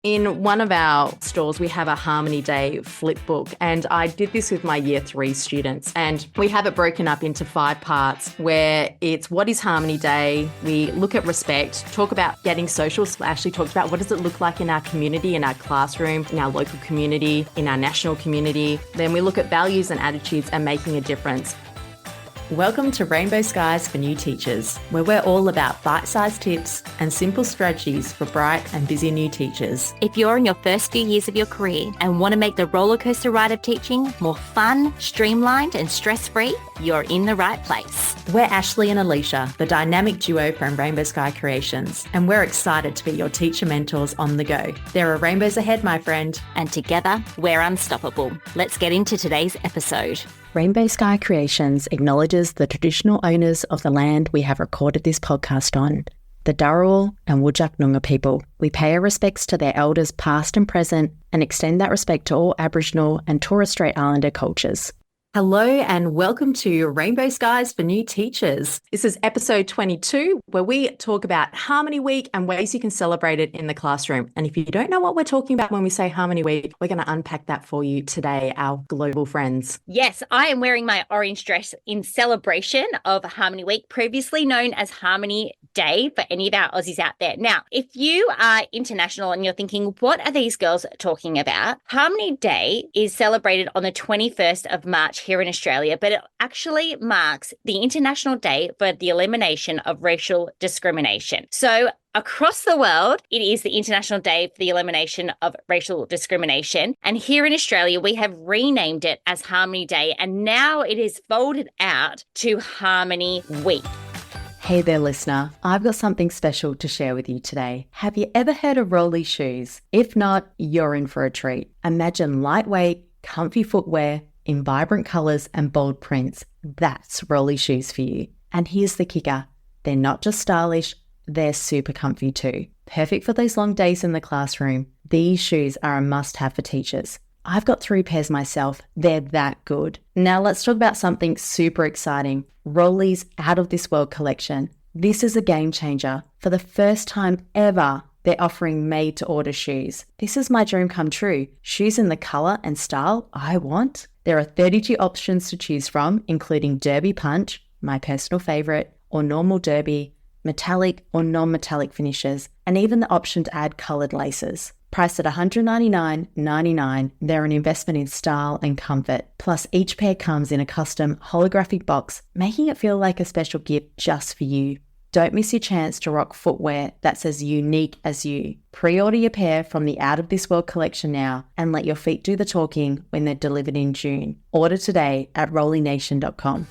In one of our stores, we have a Harmony Day flip book, and I did this with my year 3 students, and we have it broken up into 5 parts where it's what is Harmony Day, we look at respect, talk about getting social. Ashleigh talked about what does it look like in our community, in our classroom, in our local community, in our national community. Then we look at values and attitudes and making a difference. Welcome to Rainbow Skies for New Teachers, where we're all about bite-sized tips and simple strategies for bright and busy new teachers. If you're in your first few years of your career and want to make the rollercoaster ride of teaching more fun, streamlined and stress-free, you're in the right place. We're Ashleigh and Alisha, the dynamic duo from Rainbow Sky Creations, and we're excited to be your teacher mentors on the go. There are rainbows ahead, my friend. And together, we're unstoppable. Let's get into today's episode. Rainbow Sky Creations acknowledges the traditional owners of the land we have recorded this podcast on, the Dharawal and Whadjuk Noongar people. We pay our respects to their elders past and present and extend that respect to all Aboriginal and Torres Strait Islander cultures. Hello and welcome to Rainbow Skies for New Teachers. This is episode 22, where we talk about Harmony Week and ways you can celebrate it in the classroom. And if you don't know what we're talking about when we say Harmony Week, we're going to unpack that for you today, our global friends. Yes, I am wearing my orange dress in celebration of Harmony Week, previously known as Harmony Day for any of our Aussies out there. Now, if you are international and you're thinking, what are these girls talking about? Harmony Day is celebrated on the 21st of March here in Australia, but it actually marks the International Day for the Elimination of Racial Discrimination. So across the world, it is the International Day for the Elimination of Racial Discrimination. And here in Australia, we have renamed it as Harmony Day, and now it is folded out to Harmony Week. Hey there, listener. I've got something special to share with you today. Have you ever heard of rolly shoes? If not, you're in for a treat. Imagine lightweight, comfy footwear in vibrant colours and bold prints. That's rolly shoes for you. And here's the kicker. They're not just stylish, they're super comfy too. Perfect for those long days in the classroom. These shoes are a must-have for teachers. I've got 3 pairs myself. They're that good. Now let's talk about something super exciting. Rolly's Out of This World collection. This is a game changer. For the first time ever, they're offering made-to-order shoes. This is my dream come true. Shoes in the colour and style I want. There are 32 options to choose from, including Derby Punch, my personal favourite, or normal Derby, metallic or non-metallic finishes, and even the option to add coloured laces. Priced at $199.99, they're an investment in style and comfort. Plus, each pair comes in a custom holographic box, making it feel like a special gift just for you. Don't miss your chance to rock footwear that's as unique as you. Pre-order your pair from the Out of This World collection now and let your feet do the talking when they're delivered in June. Order today at rollynation.com.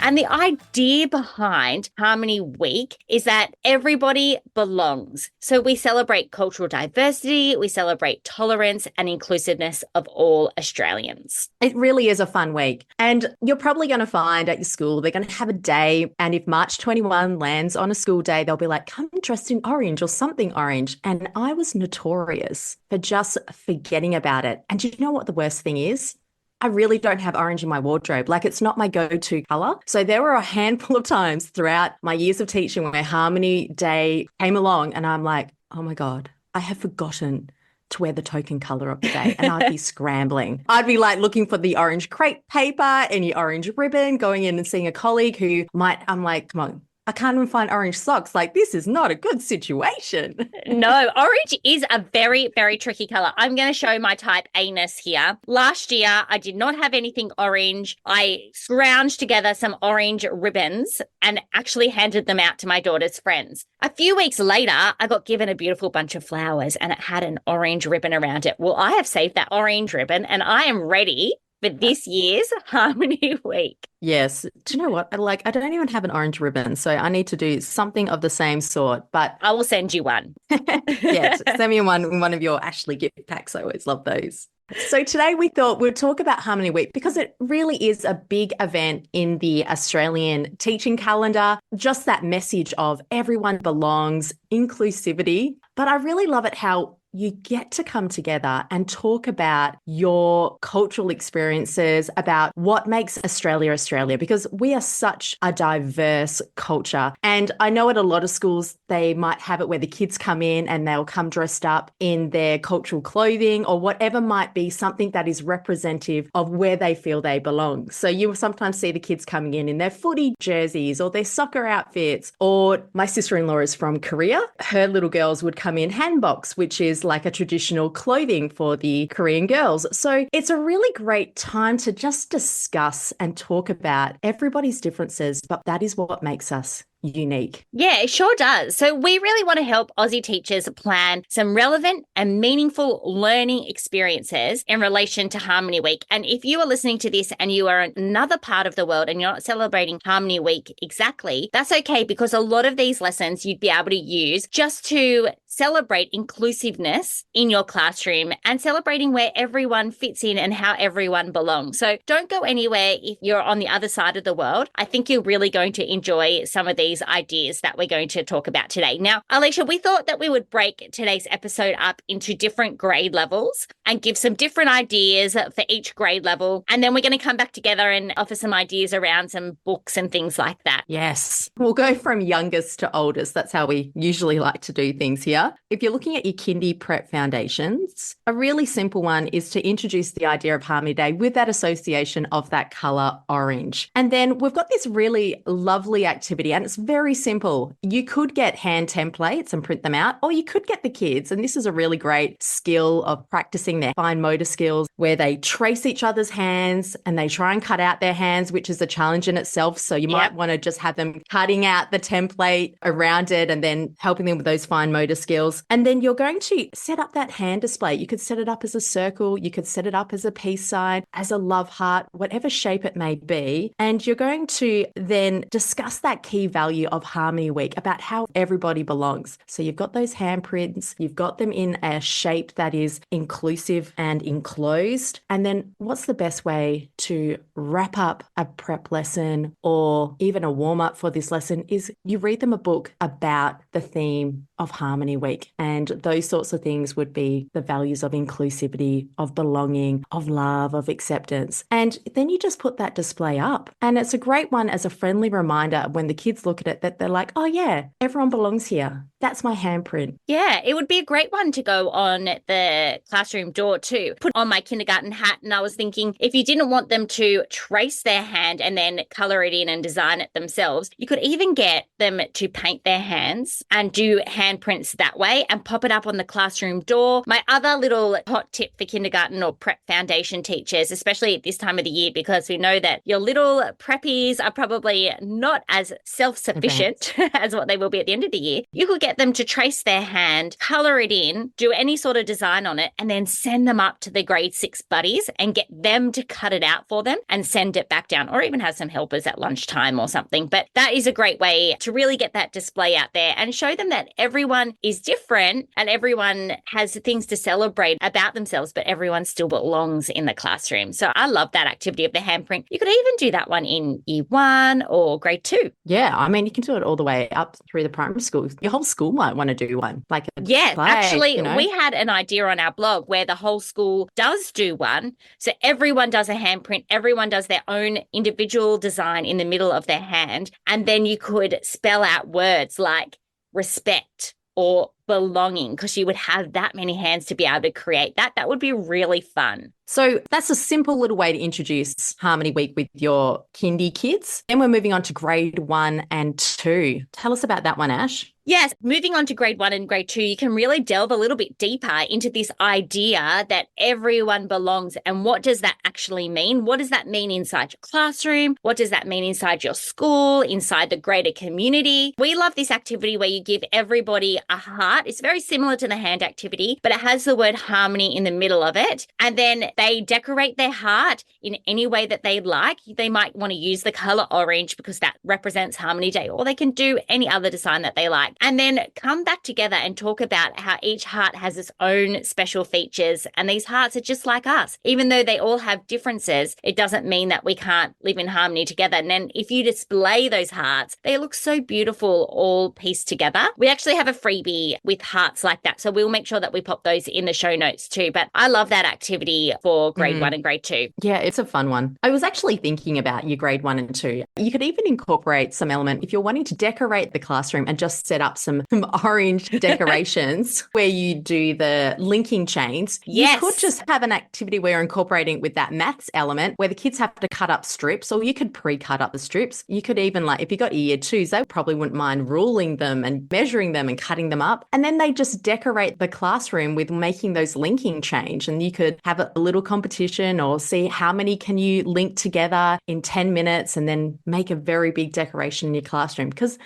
And the idea behind Harmony Week is that everybody belongs. So we celebrate cultural diversity, we celebrate tolerance and inclusiveness of all Australians. It really is a fun week. And you're probably going to find at your school, they're going to have a day. And if March 21 lands on a school day, they'll be like, come dressed in orange or something orange. And I was notorious for just forgetting about it. And do you know what the worst thing is? I really don't have orange in my wardrobe. Like, it's not my go-to colour. So there were a handful of times throughout my years of teaching where Harmony Day came along and I'm like, oh my God, I have forgotten to wear the token colour of the day. And I'd be scrambling. I'd be like looking for the orange crepe paper, any orange ribbon, going in and seeing a colleague who I'm like, come on, I can't even find orange socks. Like, this is not a good situation. No, orange is a very, very tricky color. I'm going to show my type A-ness here. Last year, I did not have anything orange. I scrounged together some orange ribbons and actually handed them out to my daughter's friends. A few weeks later, I got given a beautiful bunch of flowers and it had an orange ribbon around it. Well, I have saved that orange ribbon and I am ready for this year's Harmony Week. Yes. Do you know what? I don't even have an orange ribbon, so I need to do something of the same sort, but I will send you one. Yes, send me one of your Ashleigh gift packs. I always love those. So today we thought we'd talk about Harmony Week because it really is a big event in the Australian teaching calendar. Just that message of everyone belongs, inclusivity. But I really love it how you get to come together and talk about your cultural experiences, about what makes Australia Australia, because we are such a diverse culture. And I know at a lot of schools, they might have it where the kids come in and they'll come dressed up in their cultural clothing or whatever might be something that is representative of where they feel they belong. So you will sometimes see the kids coming in their footy jerseys or their soccer outfits. Or my sister-in-law is from Korea. Her little girls would come in hanboks, which is like a traditional clothing for the Korean girls. So it's a really great time to just discuss and talk about everybody's differences, but that is what makes us unique. Yeah, it sure does. So we really want to help Aussie teachers plan some relevant and meaningful learning experiences in relation to Harmony Week. And if you are listening to this and you are in another part of the world and you're not celebrating Harmony Week exactly, that's okay, because a lot of these lessons you'd be able to use just to celebrate inclusiveness in your classroom and celebrating where everyone fits in and how everyone belongs. So don't go anywhere if you're on the other side of the world. I think you're really going to enjoy some of these ideas that we're going to talk about today. Now, Alisha, we thought that we would break today's episode up into different grade levels and give some different ideas for each grade level. And then we're going to come back together and offer some ideas around some books and things like that. Yes. We'll go from youngest to oldest. That's how we usually like to do things here. If you're looking at your kindy prep foundations, a really simple one is to introduce the idea of Harmony Day with that association of that colour orange. And then we've got this really lovely activity, and it's very simple. You could get hand templates and print them out, or you could get the kids, and this is a really great skill of practicing their fine motor skills, where they trace each other's hands and they try and cut out their hands, which is a challenge in itself. So you might want to just have them cutting out the template around it and then helping them with those fine motor skills. And then you're going to set up that hand display. You could set it up as a circle. You could set it up as a peace sign, as a love heart, whatever shape it may be. And you're going to then discuss that key value of Harmony Week about how everybody belongs. So you've got those handprints, you've got them in a shape that is inclusive and enclosed. And then what's the best way to wrap up a prep lesson or even a warm up for this lesson is you read them a book about the theme of Harmony Week. And those sorts of things would be the values of inclusivity, of belonging, of love, of acceptance. And then you just put that display up. And it's a great one as a friendly reminder when the kids look at it that they're like, oh yeah, everyone belongs here. That's my handprint. Yeah, it would be a great one to go on the classroom door too. Put on my kindergarten hat, and I was thinking if you didn't want them to trace their hand and then colour it in and design it themselves, you could even get them to paint their hands and do handprints that way and pop it up on the classroom door. My other little hot tip for kindergarten or prep foundation teachers, especially at this time of the year, because we know that your little preppies are probably not as self-sufficient as what they will be at the end of the year. You could get them to trace their hand, colour it in, do any sort of design on it, and then send them up to the grade 6 buddies and get them to cut it out for them and send it back down, or even have some helpers at lunchtime or something. But that is a great way to really get that display out there and show them that everyone is different and everyone has things to celebrate about themselves, but everyone still belongs in the classroom. So I love that activity of the handprint. You could even do that one in year 1 or grade 2. Yeah, I mean, you can do it all the way up through the primary school. Your whole school might want to do one. Like actually, we had an idea on our blog where the whole school does do one. So everyone does a handprint. Everyone does their own individual design in the middle of their hand. And then you could spell out words like respect or belonging, because you would have that many hands to be able to create that. That would be really fun. So that's a simple little way to introduce Harmony Week with your kindy kids. Then we're moving on to grade 1 and 2. Tell us about that one, Ash. Yes, moving on to grade 1 and grade 2, you can really delve a little bit deeper into this idea that everyone belongs. And what does that actually mean? What does that mean inside your classroom? What does that mean inside your school, inside the greater community? We love this activity where you give everybody a heart. It's very similar to the hand activity, but it has the word harmony in the middle of it. And then they decorate their heart in any way that they like. They might want to use the color orange because that represents Harmony Day, or they can do any other design that they like. that. And then come back together and talk about how each heart has its own special features. And these hearts are just like us. Even though they all have differences, it doesn't mean that we can't live in harmony together. And then if you display those hearts, they look so beautiful all pieced together. We actually have a freebie with hearts like that. So we'll make sure that we pop those in the show notes too. But I love that activity for grade 1 and grade 2. Yeah, it's a fun one. I was actually thinking about your grade 1 and 2. You could even incorporate some element if you're wanting to decorate the classroom and just set up some orange decorations where you do the linking chains. Yes. You could just have an activity where you're incorporating with that maths element where the kids have to cut up strips, or you could pre-cut up the strips. You could even, like, if you got year 2s, they probably wouldn't mind ruling them and measuring them and cutting them up. And then they just decorate the classroom with making those linking change. And you could have a little competition or see how many can you link together in 10 minutes and then make a very big decoration in your classroom. Because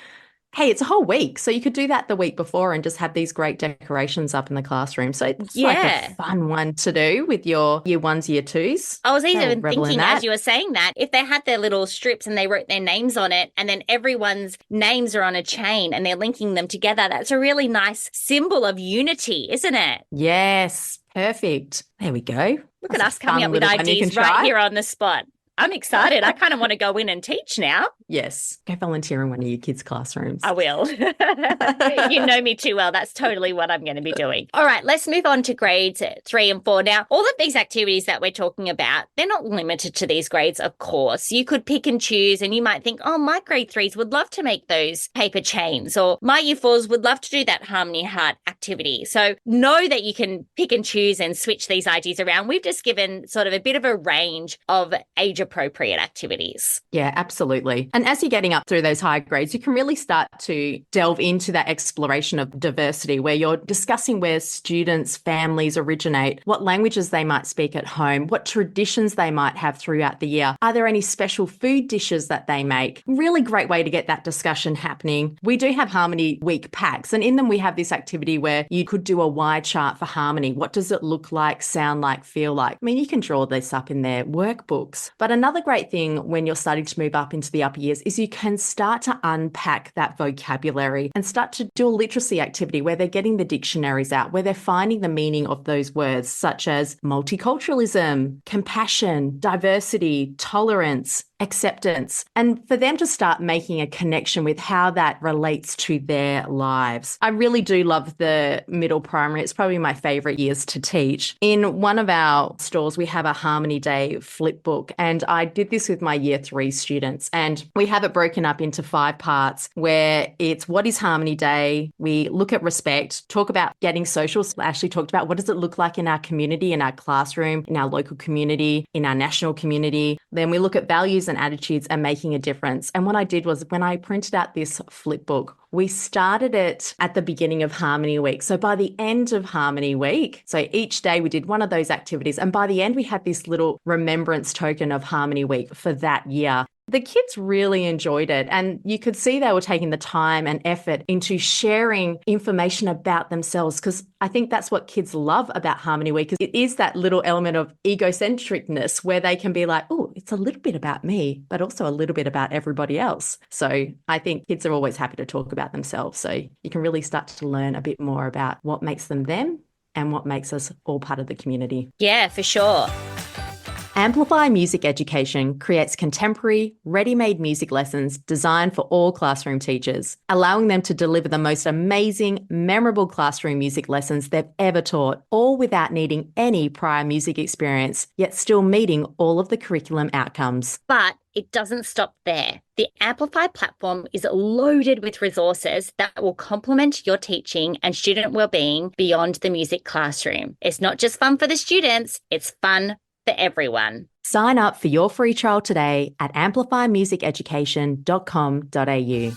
hey, it's a whole week. So you could do that the week before and just have these great decorations up in the classroom. So it's like a fun one to do with your year 1s, year 2s. I was even thinking as you were saying that, if they had their little strips and they wrote their names on it and then everyone's names are on a chain and they're linking them together, that's a really nice symbol of unity, isn't it? Yes, perfect. There we go. Look at us coming up with ideas right here on the spot. I'm excited. I kind of want to go in and teach now. Yes. Go volunteer in one of your kids' classrooms. I will. You know me too well. That's totally what I'm going to be doing. All right, let's move on to grades 3 and 4. Now, all of these activities that we're talking about, they're not limited to these grades, of course. You could pick and choose and you might think, oh, my grade 3s would love to make those paper chains, or my year 4s would love to do that Harmony Heart activity. So know that you can pick and choose and switch these ideas around. We've just given sort of a bit of a range of age appropriate activities. Yeah, absolutely. And as you're getting up through those higher grades, you can really start to delve into that exploration of diversity where you're discussing where students' families originate, what languages they might speak at home, what traditions they might have throughout the year. Are there any special food dishes that they make? Really great way to get that discussion happening. We do have Harmony Week packs, and in them we have this activity where you could do a Y chart for harmony. What does it look like, sound like, feel like? I mean, you can draw this up in their workbooks. But another great thing when you're starting to move up into the upper years is you can start to unpack that vocabulary and start to do a literacy activity where they're getting the dictionaries out, where they're finding the meaning of those words such as multiculturalism, compassion, diversity, tolerance, acceptance, and for them to start making a connection with how that relates to their lives. I really do love the middle primary. It's probably my favorite years to teach. In one of our stores, we have a Harmony Day flip book, and I did this with my year 3 students, and we have it broken up into 5 parts where it's what is Harmony Day? We look at respect, talk about getting social. Ashleigh talked about what does it look like in our community, in our classroom, in our local community, in our national community. Then we look at values and attitudes and making a difference. And what I did was when I printed out this flip book, we started it at the beginning of Harmony Week. So by the end of Harmony Week, so each day we did one of those activities. And by the end, we had this little remembrance token of Harmony Week for that year. The kids really enjoyed it, and you could see they were taking the time and effort into sharing information about themselves, because I think that's what kids love about Harmony Week. It is that little element of egocentricness where they can be like, oh, it's a little bit about me, but also a little bit about everybody else. So I think kids are always happy to talk about themselves. So you can really start to learn a bit more about what makes them them and what makes us all part of the community. Yeah, for sure. Amplify Music Education creates contemporary, ready-made music lessons designed for all classroom teachers, allowing them to deliver the most amazing, memorable classroom music lessons they've ever taught, all without needing any prior music experience, yet still meeting all of the curriculum outcomes. But it doesn't stop there. The Amplify platform is loaded with resources that will complement your teaching and student wellbeing beyond the music classroom. It's not just fun for the students, it's fun for everyone. Sign up for your free trial today at amplifymusiceducation.com.au.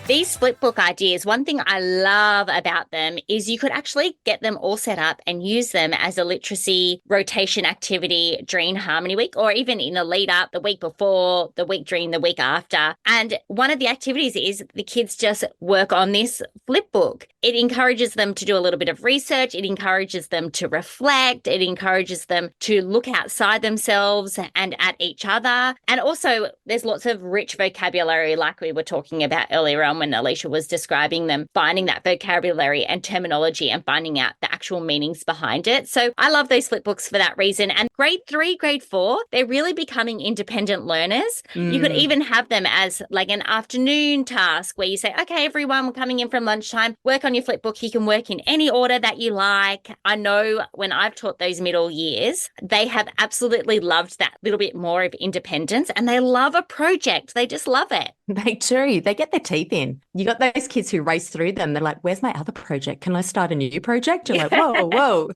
These split book ideas, one thing I love about them is you could actually get them all set up and use them as a literacy rotation activity during Harmony Week, or even in the lead up, the week before, the week during, the week after. And one of the activities is the kids just work on this flip book. it encourages them to do a little bit of research. It encourages them to reflect. It encourages them to look outside themselves and at each other. And also, there's lots of rich vocabulary, like we were talking about earlier on when Alisha was describing them, finding that vocabulary and terminology and finding out the actual meanings behind it. So I love those flip books for that reason. And grade 3, grade 4, they're really becoming independent learners. You could even have them as like an afternoon task where you say, okay, everyone, we're coming in from lunchtime, work on your flip book. You can work in any order that you like. I know when I've taught those middle years, they have absolutely loved that little bit more of independence, and they love a project. They just love it. They do. They get their teeth in. You got those kids who race through them. They're like, where's my other project? Can I start a new project? You're like, whoa.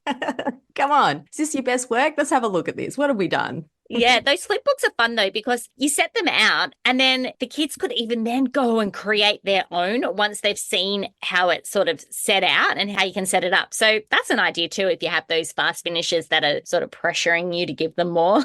Come on. Is this your best work? Let's have a look at this. What have we done? Yeah, those flip books are fun though, because you set them out and then the kids could even then go and create their own once they've seen how it's sort of set out and how you can set it up. So that's an idea too, if you have those fast finishers that are sort of pressuring you to give them more.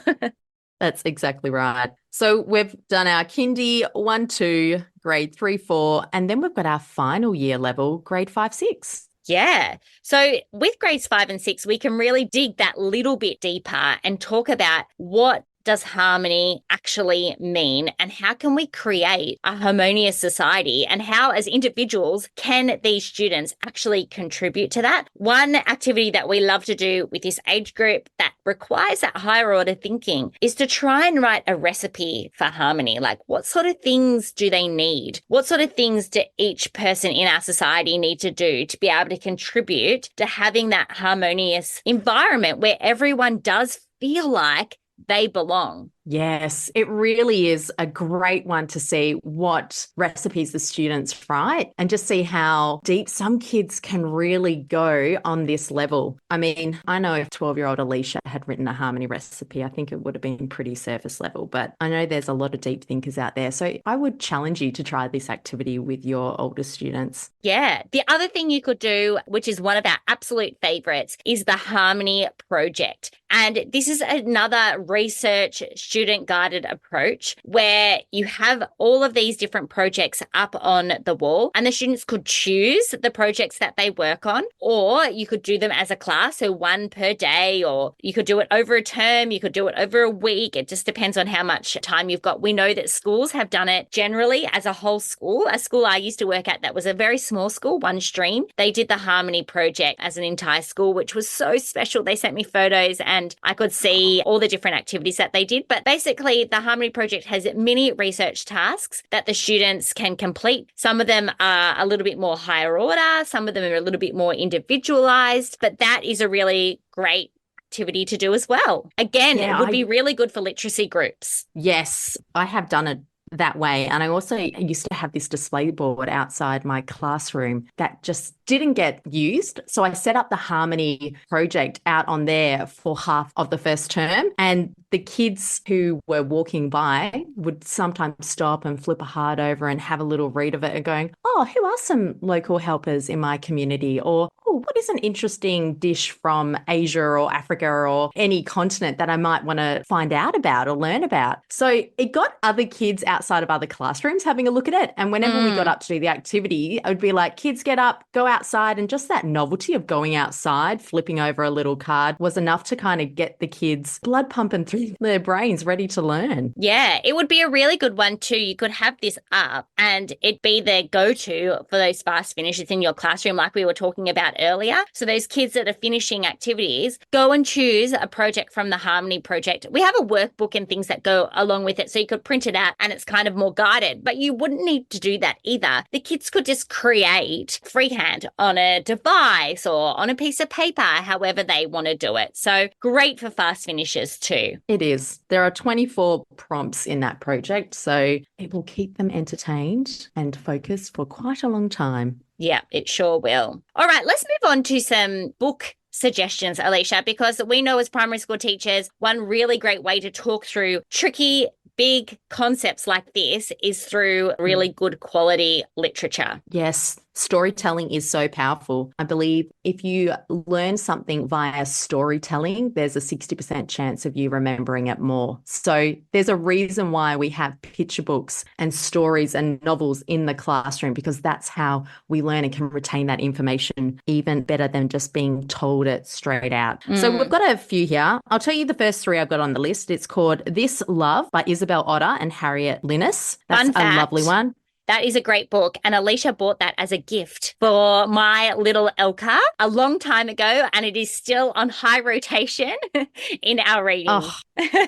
That's exactly right. So we've done our kindy 1, 2, grade 3, 4, and then we've got our final year level, grade 5, 6. Yeah. So with grades 5 and 6, we can really dig that little bit deeper and talk about what does harmony actually mean and how can we create a harmonious society, and how as individuals can these students actually contribute to that. One activity that we love to do with this age group that requires that higher order thinking is to try and write a recipe for harmony. Like, what sort of things do they need? What sort of things do each person in our society need to do to be able to contribute to having that harmonious environment where everyone does feel like they belong? Yes, it really is a great one to see what recipes the students write and just see how deep some kids can really go on this level. I mean, I know if 12-year-old Alisha had written a harmony recipe, I think it would have been pretty surface level, but I know there's a lot of deep thinkers out there. So I would challenge you to try this activity with your older students. Yeah. The other thing you could do, which is one of our absolute favorites, is the Harmony Project. And this is another research student guided approach where you have all of these different projects up on the wall and the students could choose the projects that they work on, or you could do them as a class, so one per day, or you could do it over a term, you could do it over a week. It just depends on how much time you've got. We know that schools have done it generally as a whole school. A school I used to work at that was a very small school, one stream. They did the Harmony Project as an entire school, which was so special. They sent me photos and I could see all the different activities that they did. But basically, the Harmony Project has mini research tasks that the students can complete. Some of them are a little bit more higher order. Some of them are a little bit more individualized. But that is a really great activity to do as well. Again, it would be really good for literacy groups. Yes, I have done it that way. And I also used to have this display board outside my classroom that just didn't get used. So I set up the Harmony Project out on there for half of the first term. And the kids who were walking by would sometimes stop and flip a heart over and have a little read of it and going, oh, who are some local helpers in my community? Or, oh, what is an interesting dish from Asia or Africa or any continent that I might want to find out about or learn about? So it got other kids outside of other classrooms having a look at it. And whenever we got up to do the activity, I would be like, kids, get up, go outside. And just that novelty of going outside, flipping over a little card was enough to kind of get the kids blood pumping through their brains, ready to learn. Yeah, it would be a really good one too. You could have this up and it'd be the go-to for those fast finishes in your classroom, like we were talking about earlier. So those kids that are finishing activities, go and choose a project from the Harmony Project. We have a workbook and things that go along with it, so you could print it out and it's kind of more guided, but you wouldn't need to do that either. The kids could just create freehand on a device or on a piece of paper, however they want to do it. So great for fast finishes too. It is. There are 24 prompts in that project, so it will keep them entertained and focused for quite a long time. Yeah, it sure will. All right, let's move on to some book suggestions, Alisha, because we know as primary school teachers, one really great way to talk through tricky big concepts like this is through really good quality literature. Yes, storytelling is so powerful. I believe if you learn something via storytelling, there's a 60% chance of you remembering it more. So there's a reason why we have picture books and stories and novels in the classroom, because that's how we learn and can retain that information even better than just being told it straight out. So we've got a few here. I'll tell you the first three I've got on the list. It's called This Love by Isabel Otter and Harriet Linus. That's Fun fact, a lovely one. That is a great book. And Alisha bought that as a gift for my little Elka a long time ago. And it is still on high rotation in our reading. Oh,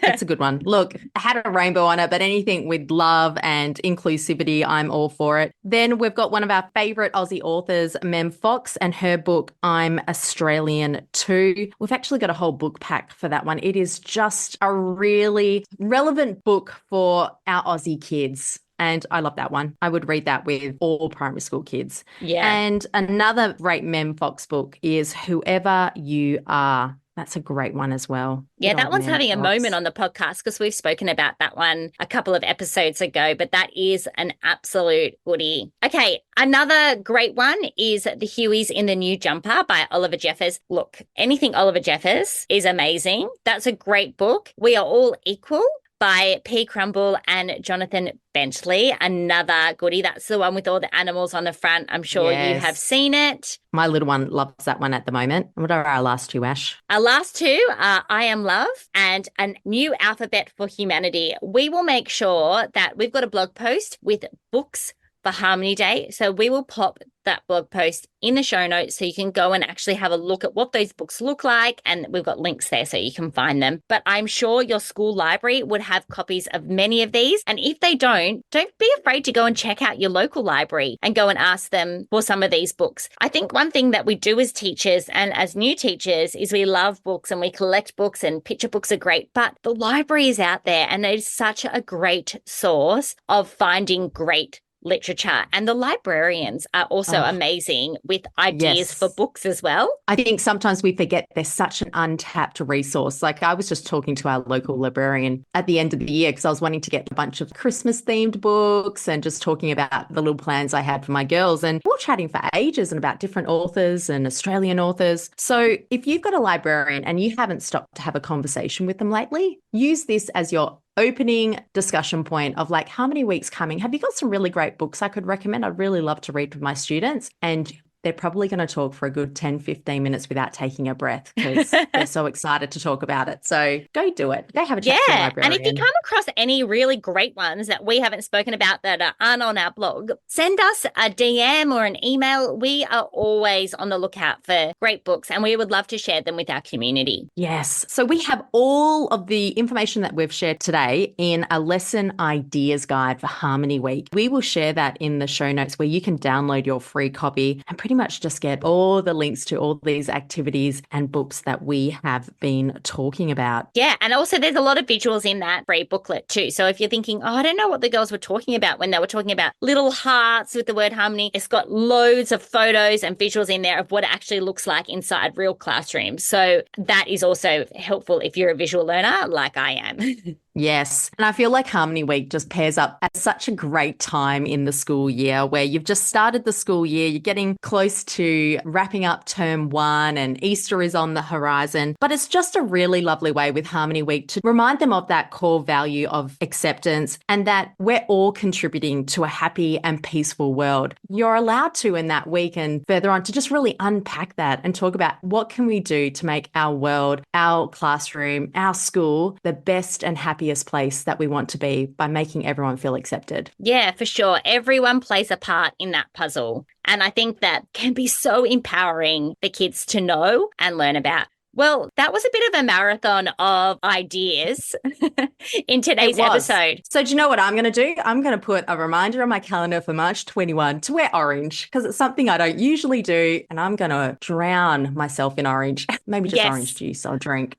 that's a good one. Look, I had a rainbow on it, but anything with love and inclusivity, I'm all for it. Then we've got one of our favourite Aussie authors, Mem Fox, and her book, I'm Australian Too. We've actually got a whole book pack for that one. It is just a really relevant book for our Aussie kids. And I love that one. I would read that with all primary school kids. Yeah. And another great Mem Fox book is Whoever You Are. That's a great one as well. Yeah, Good that old one's Mem having a Fox. moment on the podcast because we've spoken about that one a couple of episodes ago, but that is an absolute goodie. Okay, another great one is The Hueys in the New Jumper by Oliver Jeffers. Look, anything Oliver Jeffers is amazing. That's a great book. We Are All Equal by P. Crumble and Jonathan Bentley. Another goodie. That's the one with all the animals on the front. I'm sure you have seen it. My little one loves that one at the moment. What are our last two, Ash? Our last two are I Am Love and A New Alphabet for Humanity. We will make sure that we've got a blog post with books for Harmony Day. So we will pop that blog post in the show notes so you can go and actually have a look at what those books look like. And we've got links there so you can find them. But I'm sure your school library would have copies of many of these. And if they don't be afraid to go and check out your local library and go and ask them for some of these books. I think one thing that we do as teachers and as new teachers is we love books and we collect books, and picture books are great, but the library is out there and it is such a great source of finding great literature. And the librarians are also amazing with ideas for books as well. I think sometimes we forget there's such an untapped resource. Like I was just talking to our local librarian at the end of the year because I was wanting to get a bunch of Christmas themed books and just talking about the little plans I had for my girls. And we were chatting for ages and about different authors and Australian authors. So if you've got a librarian and you haven't stopped to have a conversation with them lately, use this as your opening discussion point of like, how many weeks coming? Have you got some really great books I could recommend? I'd really love to read with my students. And they're probably going to talk for a good 10, 15 minutes without taking a breath because they're so excited to talk about it. So go do it. Go have a chat to your librarian. And if you come across any really great ones that we haven't spoken about that aren't on our blog, send us a DM or an email. We are always on the lookout for great books and we would love to share them with our community. Yes. So we have all of the information that we've shared today in a lesson ideas guide for Harmony Week. We will share that in the show notes where you can download your free copy and pretty much just get all the links to all these activities and books that we have been talking about. Yeah. And also there's a lot of visuals in that free booklet too. So if you're thinking, I don't know what the girls were talking about when they were talking about little hearts with the word harmony, it's got loads of photos and visuals in there of what it actually looks like inside real classrooms. So that is also helpful if you're a visual learner like I am. Yes. And I feel like Harmony Week just pairs up at such a great time in the school year where you've just started the school year, you're getting close to wrapping up term one and Easter is on the horizon. But it's just a really lovely way with Harmony Week to remind them of that core value of acceptance and that we're all contributing to a happy and peaceful world. You're allowed to in that week and further on to just really unpack that and talk about what can we do to make our world, our classroom, our school the best and happiest place that we want to be by making everyone feel accepted. Yeah, for sure. Everyone plays a part in that puzzle. And I think that can be so empowering for kids to know and learn about. Well, that was a bit of a marathon of ideas in today's episode. So do you know what I'm going to do? I'm going to put a reminder on my calendar for March 21 to wear orange because it's something I don't usually do. And I'm going to drown myself in orange. Maybe just orange juice I'll drink.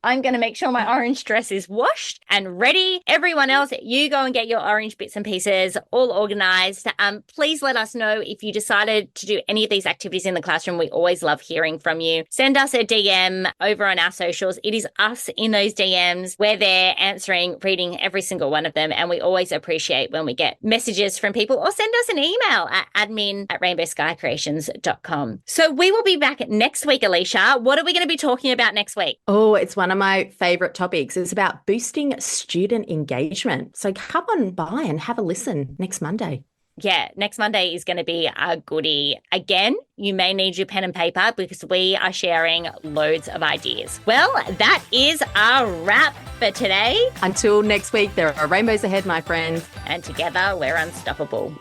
I'm going to make sure my orange dress is washed and ready. Everyone else, you go and get your orange bits and pieces all organized. Please let us know if you decided to do any of these activities in the classroom. We always love hearing from you. Send send us a DM over on our socials. It is us in those DMs. We're there answering, reading every single one of them. And we always appreciate when we get messages from people, or send us an email at admin@rainbowskycreations.com. So we will be back next week, Alisha. What are we going to be talking about next week? Oh, it's one of my favorite topics. It's about boosting student engagement. So come on by and have a listen next Monday. Yeah, next Monday is going to be a goodie. Again, you may need your pen and paper because we are sharing loads of ideas. Well, that is our wrap for today. Until next week, there are rainbows ahead, my friends. And together, we're unstoppable.